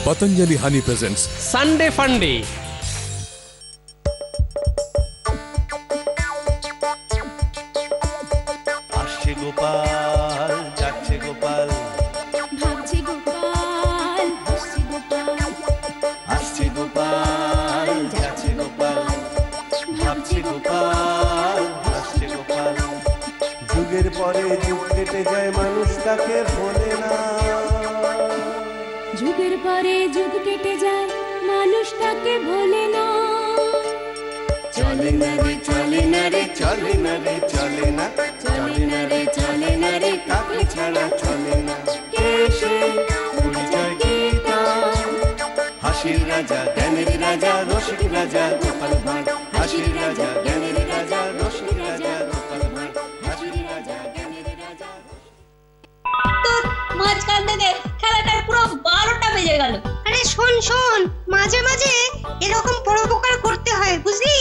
Patanjali Honey presents Sunday Funday. আসছে গোপাল যাচ্ছে গোপাল ভাবছে গোপাল হাসছে গোপাল আসছে গোপাল যাচ্ছে গোপাল ভাবছে গোপাল হাসছে গোপাল যুগের পরে যুগ কেটে যায় মানুষ তাকে ভোলে না যুগের পরে যুগ কেটে যায় মানুষ তাকে ভোলে না চলে না রে চলে না রে চলে না রে চলে না চলে না রে চলে না রে কাকে ছাড়া চলে না কেশে পরিচয় গীতা হাসির রাজা জ্ঞানের রাজা রসিক রাজা গোপাল ভাঁড় হাসির রাজা জ্ঞানের রাজা রসিক রাজা গোপাল ভাঁড় হাসির রাজা জ্ঞানের রাজা তোর মাঝখান থেকে খেলাটা পুরো 12টা বেজে গেল। আরে শোন শোন, মাঝে মাঝে এরকম পরোপকার করতে হয়, বুঝলি?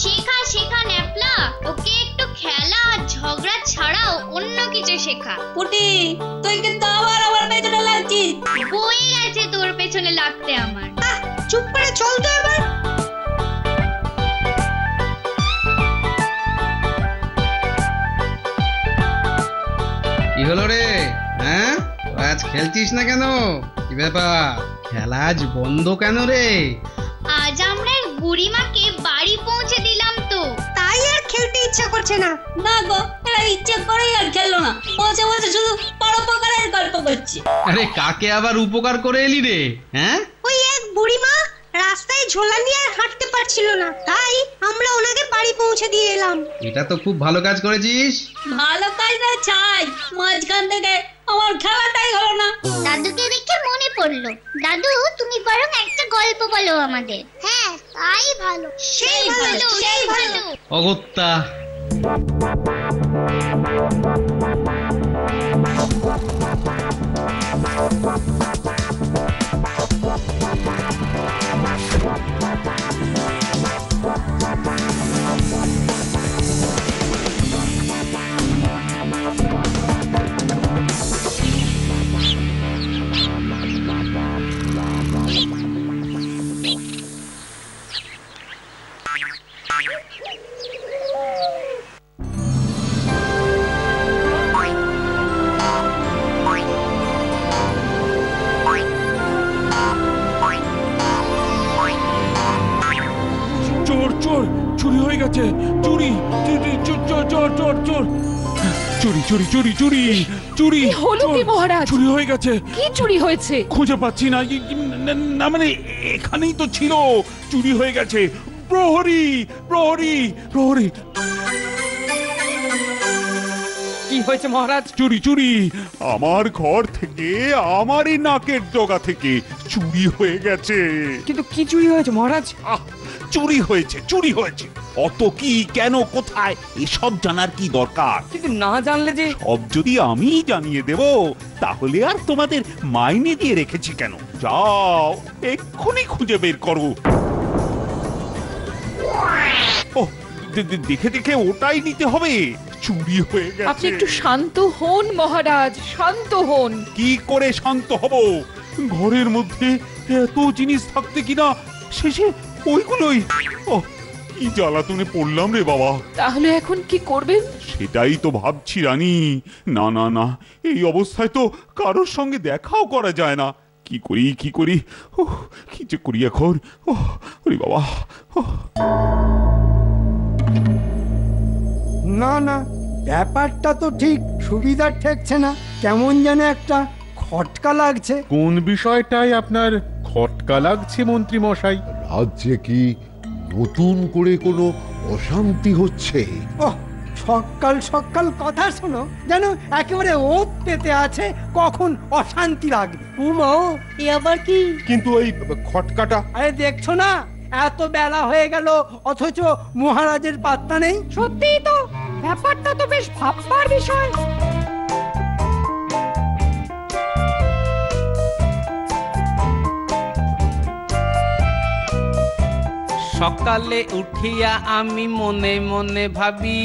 শেখা শেখা ন্যাপলা, ওকে একটু খেলা আর ঝগড়া ছাড়াও অন্য কিছু শেখা। পুটি, তুই কিন্তু আবার আমার পেছনে লাগছিস। বই আছে তোর পেছনে লাগতে আমার। চুপ করে চল তো এবার। কি হলো রে? হ্যাঁ, আজ খেলছিস না কেন? কি ব্যাপার, খেলা আজ বন্ধ কেন রে? আজ আমরা এক বুড়িমাকে বাড়ি পৌঁছে দিলাম তো, তাই আর খেলতে ইচ্ছা করছে না। না গো, এরা ইচ্ছে করেই আর খেললো না, বসে বসে শুধু পরোপকারের গল্প করছে। আরে কাকে আবার উপকার করে এলি রে? হ্যাঁ, ওই এক বুড়িমা রাস্তায় ঝোলা নিয়ে আর হাঁটতে পারছিল না, তাই আমরা ওনাকে বাড়ি পৌঁছে দিয়ে এলাম। এটা তো খুব ভালো কাজ করেছিস। ভালো কাজ না চাই, মাঝখান থেকে আমার খেলাটাই হলো না। দাদুকে দেখে মনে পড়লো, দাদু তুমি বরং একটা গল্প বলো আমাদের। হ্যাঁ তাই ভালো, সেই ভালো, সেই ভালো। অগত্যা, চুরি হয়ে গেছে। চুরি চোর চোর চোর চুরি চুরি চুরি চুরি চুরি হলো কি মহারাজ? চুরি হয়ে গেছে। কি চুরি হয়েছে? খুঁজে পাচ্ছি না। না মানে এখানেই তো ছিল, চুরি হয়ে গেছে। প্রহরী প্রহরী প্রহরী। কি হয়েছে মহারাজ? চুরি চুরি আমার ঘর থেকে, আমারই নাকের ডগা থেকে চুরি হয়ে গেছে। কিন্তু কি চুরি হয়েছে মহারাজ? চুরি হয়েছে চুরি হয়েছে, অত কি, কেন, কোথায়, এসব জানার কি দরকার? কিন্তু না জানলে যে। সব যদি আমি জানিয়ে দেব তাহলে আর তোমাদের মাইনে দিয়ে রেখেছি কেন? যাও এক্ষুনি খুঁজে বের করো। ও দেখে দেখে ওটাই নিতে হবে, চুরি হয়ে গেছে। আপনি একটু শান্ত হন মহারাজ, শান্ত হন। কি করে শান্ত হব? ঘরের মধ্যে এত জিনিস থাকতে কিনা শেষে ওইগুলোই। ও কি জ্বালাতনে পড়লাম রে বাবা। তাহলে এখন কি করবেন? সেটাই তো ভাবছি রানী। না না না, এই অবস্থায় তো কারোর সঙ্গে দেখাও করা যায় না। কি করি কি করি, কি যে করি এখন। ওরে বাবা। না না, ব্যাপারটা তো ঠিক সুবিধার ঠেকছে না, কেমন যেন একটা খটকা লাগছে। কোন বিষয়টাই আপনার খটকা লাগছে মন্ত্রী মশাই? রাজ্যে কি নতুন করে কোনো অশান্তি হচ্ছে? ওহ, সকাল সকাল কথা শোনো, যেন একেবারে ওত পেতে আছে কখন অশান্তি লাগবে। উমাও, এ আবার কি? কিন্তু ওই খটকাটা। আরে দেখছো না, এত বেলা হয়ে গেল অথচ মহারাজের পাত্তা নেই। সত্যিই তো, ব্যাপারটা তো বেশ ভাববার বিষয়। সকালে উঠিয়া আমি মনে মনে ভাবি,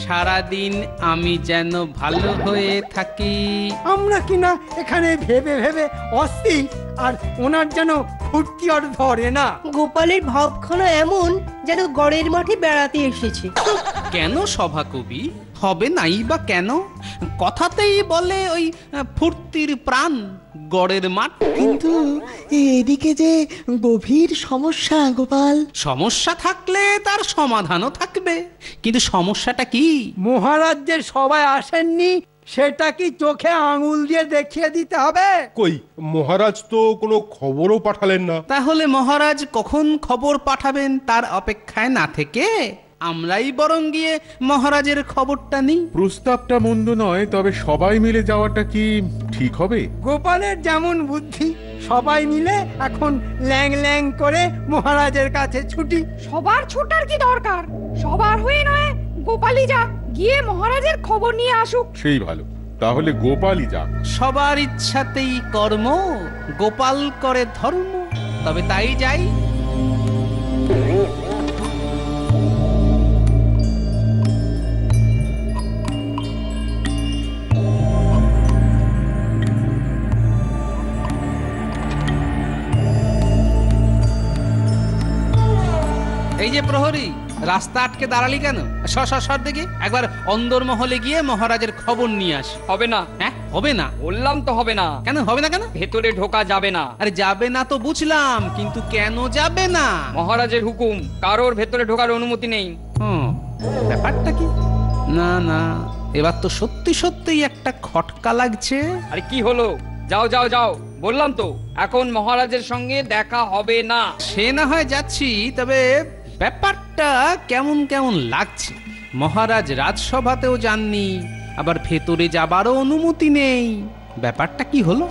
সারাদিন আমি যেন ভালো হয়ে থাকি। আমরা কিনা এখানে ভেবে ভেবে অস্থির, আর ওনার যেন ফুর্তি আর ধরে না। গোপালের ভাবখানা এমন যেন গড়ের মাঠে বেড়াতে এসেছে। কেন সভাকবি হবে নাই বা কেন? কথাতেই বলে ওই ফুর্তির প্রাণ গড়ের মাঠ। কিন্তু এদিকে যে গভীর সমস্যা গোপাল। সমস্যা থাকলে তার সমাধানও থাকবে, কিন্তু সমস্যাটা কি? মহারাজ যে সবাই আসেননি সেটা কি চোখে আঙুল দিয়ে দেখিয়ে দিতে হবে? কই মহারাজ তো কোনো খবরও পাঠালেন না। তাহলে মহারাজ কখন খবর পাঠাবেন তার অপেক্ষায় না থেকে আমরাই বরং গিয়ে মহারাজের খবরটা নিই। প্রস্তাবটা মন্দ নয়, তবে সবাই মিলে যাওয়াটা কি ঠিক হবে? গোপালের যেমন বুদ্ধি, সবাই মিলে এখন ল্যাং ল্যাং করে মহারাজের কাছে ছুটি। সবার ছুটার কি দরকার? সবার হয়ে নয় গোপালই যাক, গিয়ে মহারাজের খবর নিয়ে আসুক। সেই ভালো, তাহলে গোপালই যাক। সবার ইচ্ছাতেই কর্ম, গোপাল করে ধর্ম। তবে তাই যাই। এই যে প্রহরী, রাস্তা আটকে দাঁড়ালি কেন? সর দেখি, একবার অন্দরমহলে গিয়ে মহারাজের খবর নিয়ে আসি। হবে না। হ্যাঁ হবে না? বললাম তো হবে না। কেন হবে না? কেন ভেতরে ঢোকা যাবে না। আরে যাবে না তো বুঝলাম, কিন্তু কেন যাবে না? মহারাজের হুকুম, কারোর ভেতরে ঢোকার অনুমতি নেই। ব্যাপারটা কি? না না, এবার তো সত্যি সত্যিই একটা খটকা লাগছে। আরে কি হলো? যাও যাও যাও, বললাম তো এখন মহারাজের সঙ্গে দেখা হবে না। সে না হয় যাচ্ছি, তবে ব্যাপারটা কেমন কেমন লাগছে। মহারাজ রাজসভাতেও যাননি, আবার ভেতরে যাবারও অনুমতি নেই। ব্যাপারটা কি হলো?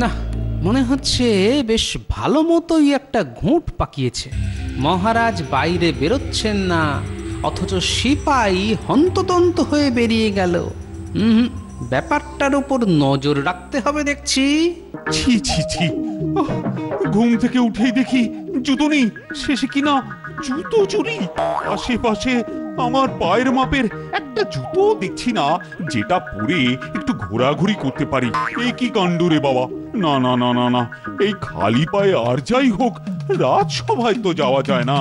না, মনে হচ্ছে বেশ ভালো মতোই একটা ঘুঁট পাকিয়েছে। মহারাজ বাইরে বেরোচ্ছেন না, অথচ সিপাই হন্তদন্ত হয়ে বেরিয়ে গেল। ব্যাপারটার উপর নজর রাখতে হবে দেখছি। ছি ছি ছি, ঘুম থেকে উঠেই দেখি জুতো নেই। শেষে কিনা জুতো চুরি। আশেপাশে আমার পায়ের মাপের একটা জুতো দেখছি না, যেটা পরে একটু ঘোরাঘুরি করতে পারি। এই কি কাণ্ড রে বাবা! না না না না না, এই খালি পায়ে আর যাই হোক রাজসভায় তো যাওয়া যায় না।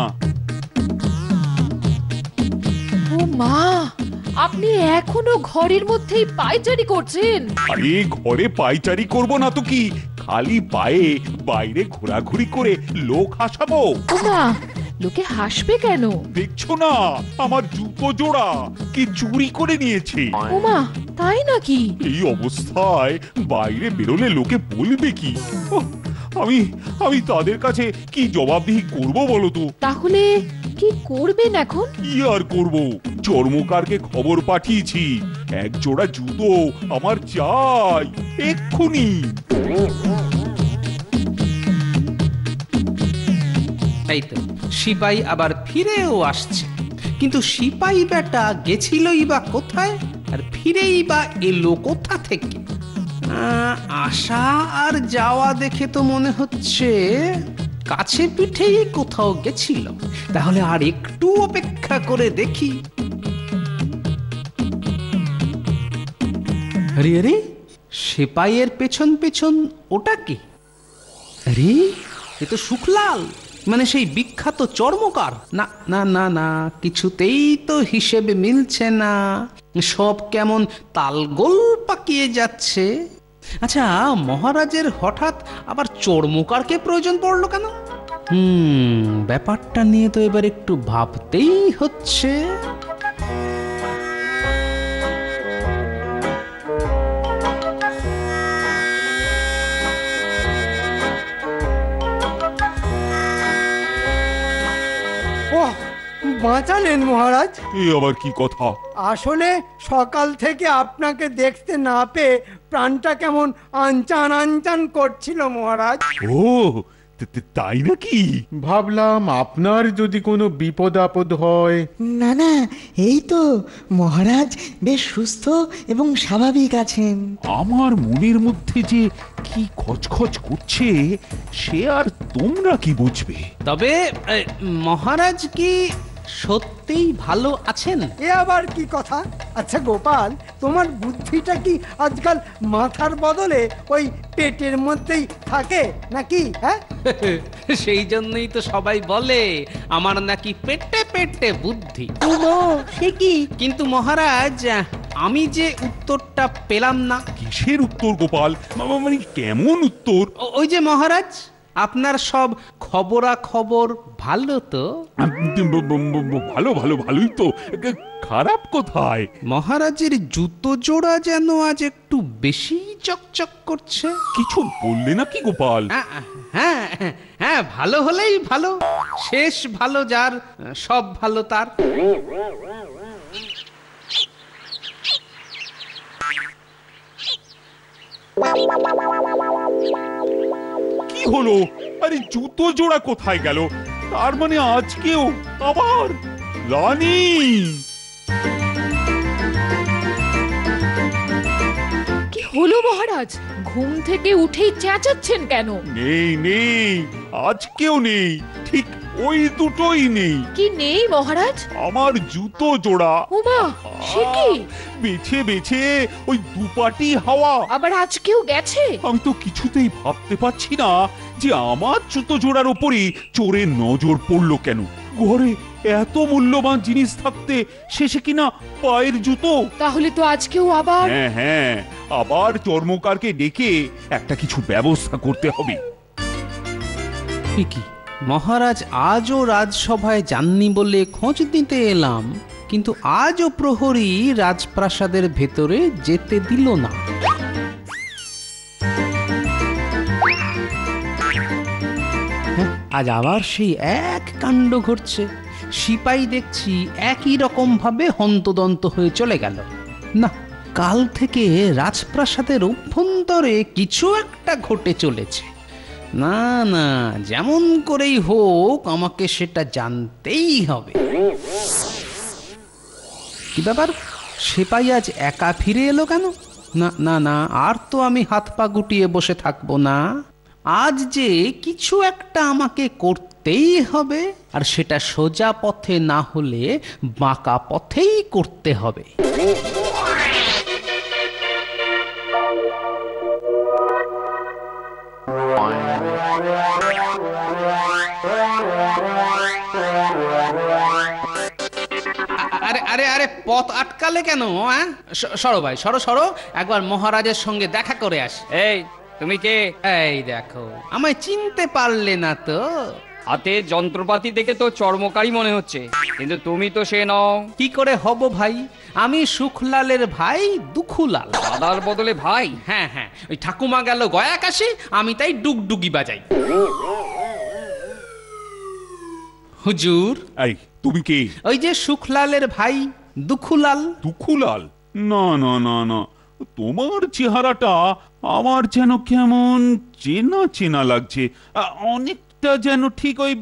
ও মা, আপনি এখনো ঘরের মধ্যেই পায়চারি করছেন? আরে ঘরে পায়চারি করব না তো কি, খালি পায়ে বাইরে ঘোরাঘুরি করে লোক হাসাবো। ও মা, লোকে হাসবে কেন? দেখছো না আমার জুতো জোড়া কি চুরি করে নিয়েছে। ও মা, তাই নাকি? এই অবস্থায় বাইরে বেরোলে লোকে বলবে কি? আমি তাদের কাছে কি জবাবদিহি করব বলো তো? তাহলে কি করবেন এখন? কি আর করব, চর্মকারকে খবর পাঠিয়েছি, এক জোড়া জুতো আমার চাই এক্ষুনি। তাই তো, সিপাই আবার ফিরেও আসছে। কিন্তু সিপাই বেটা গেছিলই বা কোথায়, আর ফিরেই বা এলো কোথা থেকে? আসা আর যাওয়া দেখে তো মনে হচ্ছে কাছে পিঠেই কোথাও গেছিল। তাহলে আর একটু অপেক্ষা করে দেখি। আরে আরে, সিপাইয়ের পেছন পেছন ওটা কি? আরে এ তো শুকলাল, মানে সেই বিখ্যাত চর্মকার। না না না না, কিছুতেই তো হিসেবে মিলছে না, সব কেমন তালগোল পাকিয়ে যাচ্ছে। আচ্ছা, মহারাজের হঠাৎ আবার চর্মকারকে প্রয়োজন পড়লো কেন? ব্যাপারটা নিয়ে তো এবার একটু ভাবতেই হচ্ছে। বাঁচালেন মহারাজ। এ আবার কি কথা? আসলে সকাল থেকে আপনাকে দেখতে না পেয়ে প্রাণটা কেমন আনচান আনচান করছিল মহারাজ। ও তাই নাকি? ভাবলাম আপনার যদি কোনো বিপদ আপদ হয়। না না, এই তো মহারাজ বেশ সুস্থ এবং স্বাভাবিক আছেন। আমার মনের মধ্যে যে কি খচখচ করছে সে আর তোমরা কি বুঝবে। তবে মহারাজ কি সত্যিই ভালো আছেন? এ আবার কি কথা? আচ্ছা গোপাল, তোমার বুদ্ধিটা কি আজকাল মাথার বদলে ওই পেটের মধ্যেই থাকে নাকি? হ্যাঁ, সেই জন্যই তো সবাই বলে আমার নাকি পেটে পেটে বুদ্ধি। সে কি? কিন্তু মহারাজ, আমি যে উত্তরটা পেলাম না। কিসের উত্তর গোপাল? মানে কেমন উত্তর? ওই যে মহারাজ, আপনার সব খবরাখবর ভালো তো? ভালো ভালো ভালোই তো, খারাপ কোথায়? মহারাজের জুতো জোড়া যেন আজ একটু বেশি চকচক করছে। কিছু বললে নাকি গোপাল? হ্যাঁ হ্যাঁ, ভালো হলেই ভালো। শেষ ভালো যার, সব ভালো তার। কি হলো? আরে জুতো জোড়া কোথায় গেল? তার মানে আজকেও আবার রানী? কি হলো মহারাজ? ঘুম থেকে উঠেই চেঁচাচ্ছেন কেন? নেই নেই, আজকেও নেই, ঠিক ওই দুটোই নেই। কি নেই মহারাজ? আমার জুতো জোড়া। ওমা, সে কি? বেছে বেছে ওই দুপাটি হাওয়া। আবার আজকেও গেছে? আমি তো কিছুতেই ভাবতে পারছি না যে আমার জুতো জোড়ার উপরই চোরের নজর পড়লো কেন। ঘরে এত মূল্যবান জিনিস থাকতে শেষে কিনা পায়ের জুতো। তাহলে তো আজকেও আবার? হ্যাঁ হ্যাঁ, আবার চর্মকারকে ডেকে একটা কিছু ব্যবস্থা করতে হবে। কি মহারাজ আজও রাজসভায় যাননি বলে খোঁজ দিতে এলাম, কিন্তু আজও প্রহরী রাজপ্রাসাদের ভেতরে যেতে দিল না। আজ আবার সেই এক কাণ্ড ঘটছে। সিপাই দেখছি একই রকম ভাবে হন্তদন্ত হয়ে চলে গেল। না, কাল থেকে রাজপ্রাসাদের অভ্যন্তরে কিছু একটা ঘটে চলেছে। না না, যেমন করেই হোক আমাকে সেটা জানতেই হবে। কি ব্যাপার, সিপাই আজ একা ফিরে এলো কেন? না না না, আর তো আমি হাত পা গুটিয়ে বসে থাকবো না। আজ যে কিছু একটা আমাকে করতেই হবে, আর সেটা সোজা পথে না হলে বাঁকা পথেই করতে হবে। আরে আরে আরে, পথ আটকালে কেন? সরো ভাই, সরো সরো, একবার মহারাজের সঙ্গে দেখা করে আস। এই তুমি কে? এই দেখো, আমায় চিনতে পারলে না তো? হাতে যন্ত্রপাতি দেখে তো চর্মকারী মনে হচ্ছে, কিন্তু তুমি তো সে নও। কি করে হব ভাই? আমি সুখলালের ভাই দুখুলাল। দাদার বদলে ভাই? হ্যাঁ হ্যাঁ, ওই ঠাকুমা গেল গয়া কাশি, আমি তাই ডুগডুগি বাজাই। হুজুর, এই তুমি কে? ওই যে সুখলালের ভাই দুখুলাল। দুখুলাল? না না না না, তোমার চেহারাটা আমার যেন কেমন চেনা চেনা লাগছে। অনেকটা যেন ঠিক ওই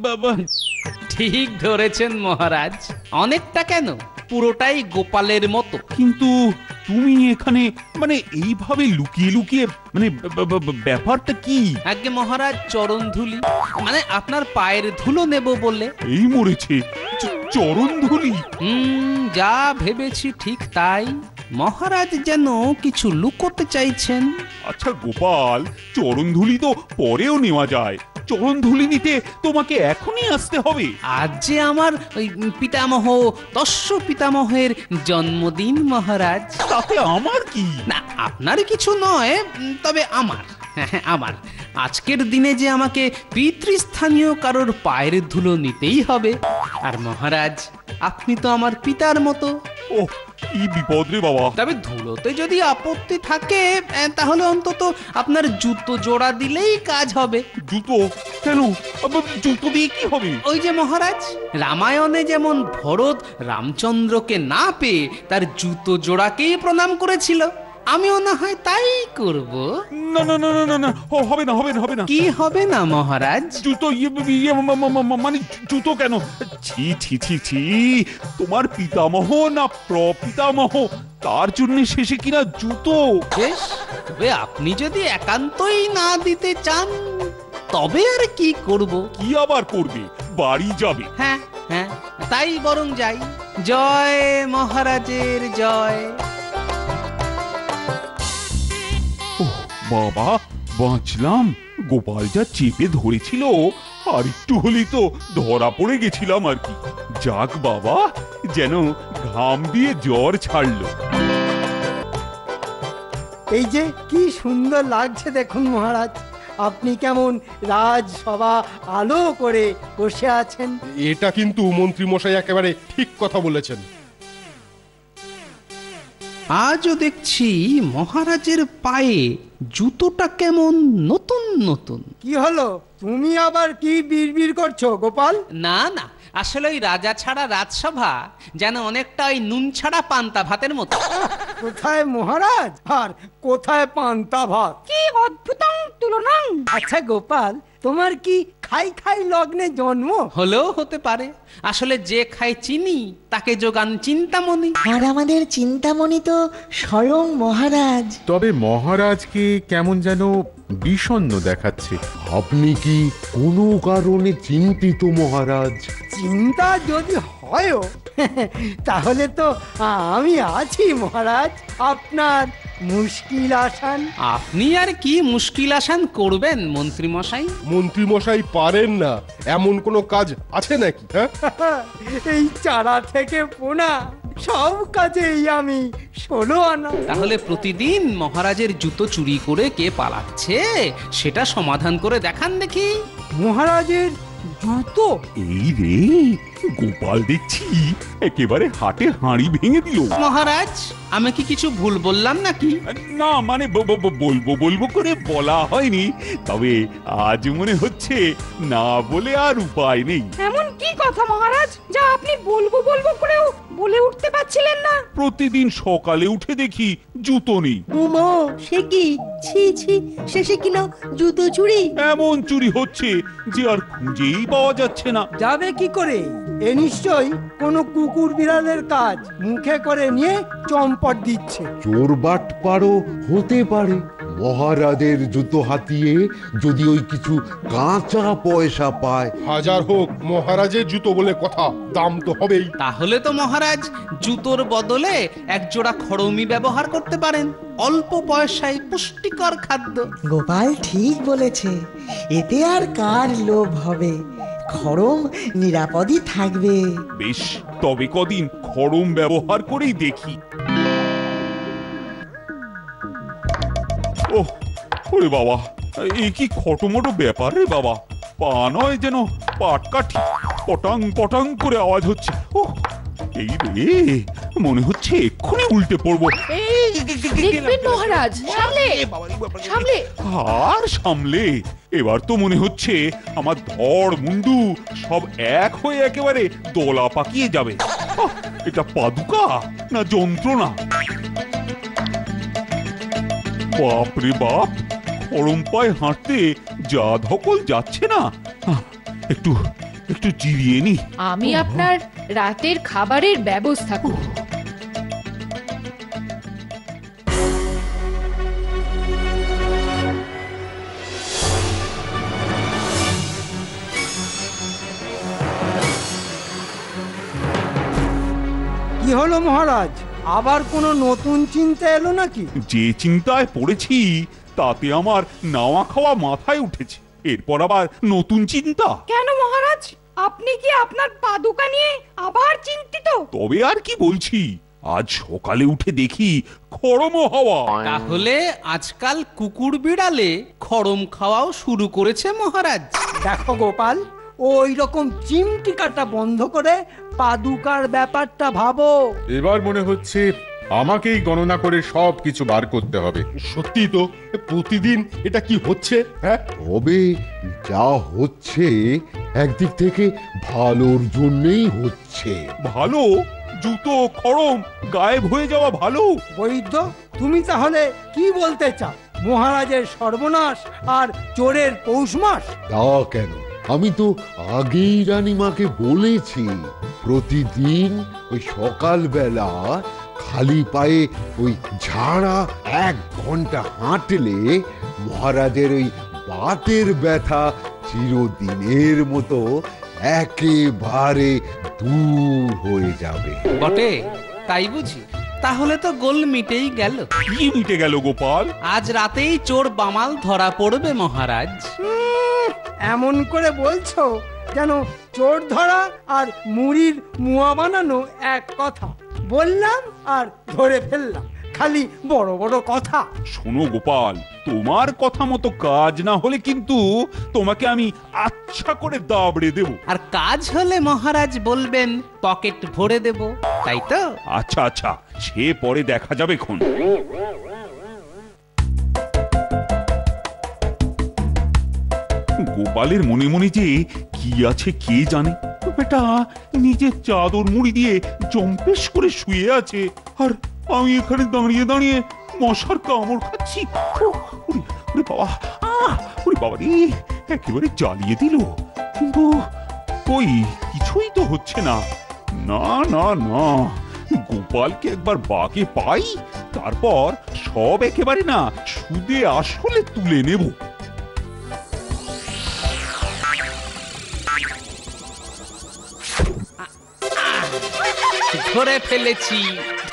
ঠিক ধরেছেন মহারাজ। অনেকটা কেন, পুরোটাই গোপালের মতো। কিন্তু তুমি এখানে মানে এইভাবে লুকিয়ে লুকিয়ে, মানে ব্যাপারটা কি? আগে মহারাজ, চরণ ধুলি, মানে আপনার পায়ের ধুলো নেব বলে। এই মরেছে, চরণ ধুলি? যা ভেবেছি ঠিক তাই। মহারাজ যেন কিছু লুকোতে চাইছেন। আচ্ছা গোপাল, চরণ ধুলি তো পরেও নেওয়া যায়, চরণ ধুলি নিতে তোমাকে এখনই আসতে হবে? আজ যে আমার ওই পিতামহ তস্য পিতামহের জন্মদিন মহারাজ। তাতে আমার কি? না, আপনার কিছু নয়, তবে আমার আমার আজকের দিনে যে আমাকে পিতৃস্থানীয় কারোর পায়ের ধুলো নিতেই হবে। আর মহারাজ, আপনি তো আমার পিতার মতো। ও কি বিপদ রে বাবা! তবে ধুলোতে যদি আপত্তি থাকে তাহলে অন্তত আপনার জুতো জোড়া দিলেই কাজ হবে। জুতো কেন? জুতো দিয়ে কি হবে? ওই যে মহারাজ, রামায়ণে যেমন ভরত রামচন্দ্রকে না পেয়ে তার জুতো জোড়াকেই প্রণাম করেছিল, আমিও না হয় তাই করব। না না না না না না, হবে না হবে না হবে না। কি হবে না মহারাজ? জুতো মানে জুতো কেন? ছি ছি ছি ছি, তোমার পিতামহ না প্রপিতামহ, তার জন্য শেষে কিনা জুতো। বেশ, তবে আপনি যদি একান্তই না দিতে চান তবে আর কি করব? কি আবার করবে? বাড়ি যাবে। হ্যাঁ হ্যাঁ, তাই বরং যাই। জয় মহারাজের জয়। বাবা, বাঁচলাম। গোপাল যা চেপে ধরেছিল, আর একটু হলেই তো ধরা পড়ে গেছিলাম আর কি। যাক বাবা, যেন ঘাম দিয়ে জ্বর ছাড়লো। এই যে কি সুন্দর লাগছে দেখুন মহারাজ, আপনি কেমন রাজসভা আলো করে বসে আছেন। এটা কিন্তু মন্ত্রী মশাই একেবারে ঠিক কথা বলেছেন। আজও দেখছি মহারাজের পায়ে জুতোটা কেমন নতুন নতুন। কি হলো, তুমি আবার কি বিড়বিড় করছো গোপাল? না না, আসলে ওই রাজা ছাড়া রাজসভা যেন অনেকটা ওই নুন ছাড়া পান্তা ভাতের মতো। কোথায় মহারাজ আর কোথায় পান্তা ভাত? কি অদ্ভুত তুলনা! আচ্ছা গোপাল, তোমার কি খাই খাই লগ্নে জন্ম? হলেও হতে পারে। আসলে যে খায় চিনি তাকে যোগান চিন্তামণি। আর আমাদের চিন্তামণি তো স্বয়ং মহারাজ। তবে মহারাজকে কেমন যেন বিষণ্ণ দেখাচ্ছে। আপনি কি কোনো কারণে চিন্তিত মহারাজ? চিন্তা যদি হয়ও তাহলে তো আমি আছি মহারাজ, আপনার মুশকিল আসান। আপনি আর কি মুশকিল আসান করবেন মন্ত্রী মশাই? মন্ত্রী মশাই পারেন না এমন কোনো কাজ আছে নাকি? এই চারা থেকে পোনা সব কাজেই আমি 16 আনা। তাহলে প্রতিদিন মহারাজের জুতো চুরি করে কে পালাচ্ছে সেটা সমাধান করে দেখান দেখি। মহারাজের জুতো? এই রে, গোপাল দেখছি একেবারে হাটে হাঁড়ি ভেঙে দিল। মহারাজ, আমি কি কিছু ভুল বললাম নাকি? না মানে বলবো বলবো করে বলা হয়নি, তবে আজ মনে হচ্ছে না বলে আর উপায় নেই। এমন কি কথা মহারাজ যা আপনি বলবো বলবো করেও বলে উঠতে পারছিলেন না? প্রতিদিন সকালে উঠে দেখি জুতো নেই। উমা, সে কি? ছি ছি, শেষে কিনা জুতো চুরি! এমন চুরি হচ্ছে যে আর খুঁজেই পাওয়া যাচ্ছে না। যাবে কি করে? এ নিশ্চয়ই কোনো কুকুর বিড়ালের কাজ, মুখে করে নিয়ে চম্পট দিচ্ছে। চোর বাটপারও হতে পারে। মহারাজের জুতো হাতিয়ে যদি ওই কিছু কাঁচা পয়সা পায়। হাজার হোক মহারাজের জুতো বলে কথা, দাম তো হবেই। তাহলে তো মহারাজ জুতোর বদলে এক জোড়া খড়মি ব্যবহার করতে পারেন। অল্প পয়সায় পুষ্টিকর খাদ্য। গোপাল ঠিক বলেছে, এতে আর কার লোভ হবে? খড়ম নিরাপদই থাকবে। বেশ, তবে কদিন খড়ম ব্যবহার করেই দেখি। ওহ, ওরে বাবা, এ কি খটোমটো ব্যাপার রে বাবা! পা নয় যেন পাটকাঠি, পটাং পটাং করে আওয়াজ হচ্ছে। ওহ, এই রে, মনে হচ্ছে এক্ষুনি উল্টে পড়বো। দেখবেন মহারাজ, সামলে সামলে। আর সামলে? এবার তো মনে হচ্ছে আমার ধড় মুন্ডু সব এক হয়ে একেবারে দলা পাকিয়ে যাবে। এটা পাদুকা না যন্ত্রণা? বাপরে বাপ, গরম পায়ে হাঁটতে যা ধকল যাচ্ছে না। একটু একটু জিরিয়ে নি। আমি আপনার রাতের খাবারের ব্যবস্থা করব। কি হলো মহারাজ, আবার কোনো নতুন চিন্তা এলো নাকি? যে চিন্তায় পড়েছি তাতে আমার নাওয়া খাওয়া মাথায় উঠেছে। এরপর আবার নতুন চিন্তা? কেন মহারাজ, আপনি কি আপনার পাদুকা নিয়ে আবার চিন্তিত? তবে আর কি বলছি, আজ সকালে উঠে দেখি খড়ম হাওয়া। তাহলে আজকাল কুকুর বিড়ালে খড়ম খাওয়াও শুরু করেছে মহারাজ। দেখো গোপাল, ওই রকম চিমটি কাটা বন্ধ করে পাদুকার ব্যাপারটা ভাবো। এবার মনে হচ্ছে আমাকেই গণনা করে সব কিছু বার করতে হবে। সত্যি তো, প্রতিদিন এটা কি হচ্ছে? হ্যাঁ, তবে যা হচ্ছে একদিক থেকে ভালোর জন্যই হচ্ছে। ভালো? জুতো খড়ম গায়েব হয়ে যাওয়া ভালো? বৈদ্য, তুমি তাহলে কি বলতে চাও? মহারাজের সর্বনাশ আর চোরের পৌষ মাস? তা কেন, আমি তো আগেই রানীমাকে বলেছি প্রতিদিন ওই সকালবেলা খালি পায়ে ওই ঝাড়া 1 ঘন্টা হাঁটলে মহারাজের ওই বাতের ব্যথা চিরদিনের মতো একেবারে দূর হয়ে যাবে। বটে, তাই বুঝি? তাহলে তো গোল মিটেই গেল। কি মিটে গেল গোপাল? আজ রাতেই চোর বামাল ধরা পড়বে মহারাজ। এমন করে বলছো যেন চোর ধরা আর মুড়ির মুয়া বানানো এক কথা। বললাম আর ধরে ফেললাম, খালি বড় বড় কথা। শোনো গোপাল, তোমার কথা মতো কাজ না হলে কিন্তু তোমাকে আমি আচ্ছা করে দাবড়ে দেব। আর কাজ হলে মহারাজ বলবেন পকেট ভরে দেব, তাই তো? আচ্ছা আচ্ছা, সে পরে দেখা যাবে খন। গোপালের মনে মনে যে কি আছে কে জানে। বেটা নিজের চাদর মুড়ি দিয়ে জম্পেশ করে শুয়ে আছে, আর আমি এখানে দাঁড়িয়ে দাঁড়িয়ে মশার কামড় খাচ্ছি। ওরে বাবা, ওরে বাবা রে, একেবারে জ্বালিয়ে দিল। কিন্তু কই কিছুই তো হচ্ছে না। না না না, গোপালকে একবার বাগে পাই, তারপর সব একেবারে না সুদে আসলে তুলে নেব। ধরে ফেলেছি,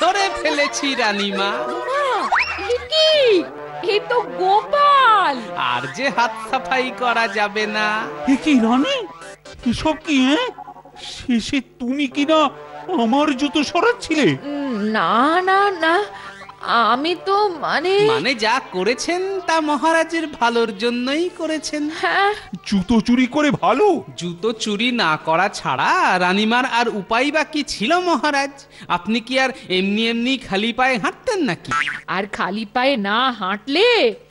ধরে ফেলেছি রানীমা। কি? এই তো গোপাল। আর যে হাত সাফাই করা যাবে না। এ কি রানী, এসব কি? শেষে তুমি কিনা আমার জুতো সরাচ্ছিলে? না না না, আমি তো মানে যা করেছেন তা মহারাজের ভালোর জন্যই করেছেন। হ্যাঁ, জুতো চুরি করে ভালো? জুতো চুরি না করা ছাড়া রানীমার আর উপায় বা কি ছিল মহারাজ? আপনি কি আর এমনি এমনি খালি পায়ে হাঁটতেন নাকি? আর খালি পায়ে না হাঁটলে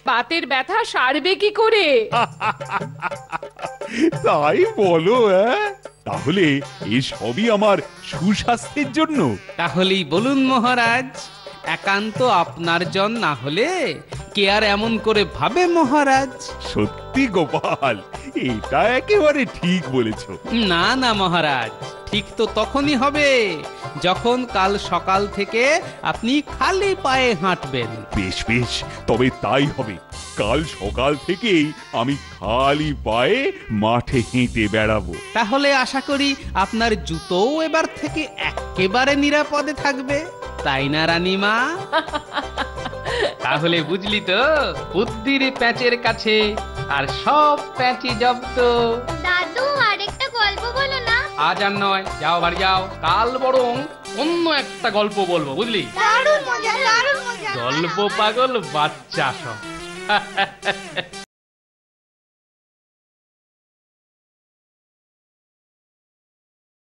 বাতের ব্যথা সারবে কি করে? তাই বলো? তাহলে এসবই আমার সুস্বাস্থ্যের জন্য? তাহলেই বলুন মহারাজ, একান্ত আপনার জন না হলে কে আর এমন করে ভাবে মহারাজ? সত্যি গোপাল, এটা একেবারে ঠিক বলেছো। না না মহারাজ, ঠিক তো তখনই হবে যখন কাল সকাল থেকে আপনি খালি পায়ে হাঁটবেন। বেশ বেশ, তবে তাই হবে। কাল সকাল থেকেই আমি খালি পায়ে মাঠে হেঁটে বেড়াবো। তাহলে আশা করি আপনার জুতোও এবার থেকে একেবারে নিরাপদে থাকবে, তাই না রানীমা? তাহলে বুঝলি তো, বুদ্ধির প্যাঁচের কাছে আর সব প্যাঁচি জব্দ। দাদু আরেকটা গল্প বলো না। আজ আর নয়, যাও বাড়ি যাও। কাল বরং অন্য একটা গল্প বলবো, বুঝলি? দারুণ মজা, দারুণ মজা। গল্প পাগল বাচ্চা সব।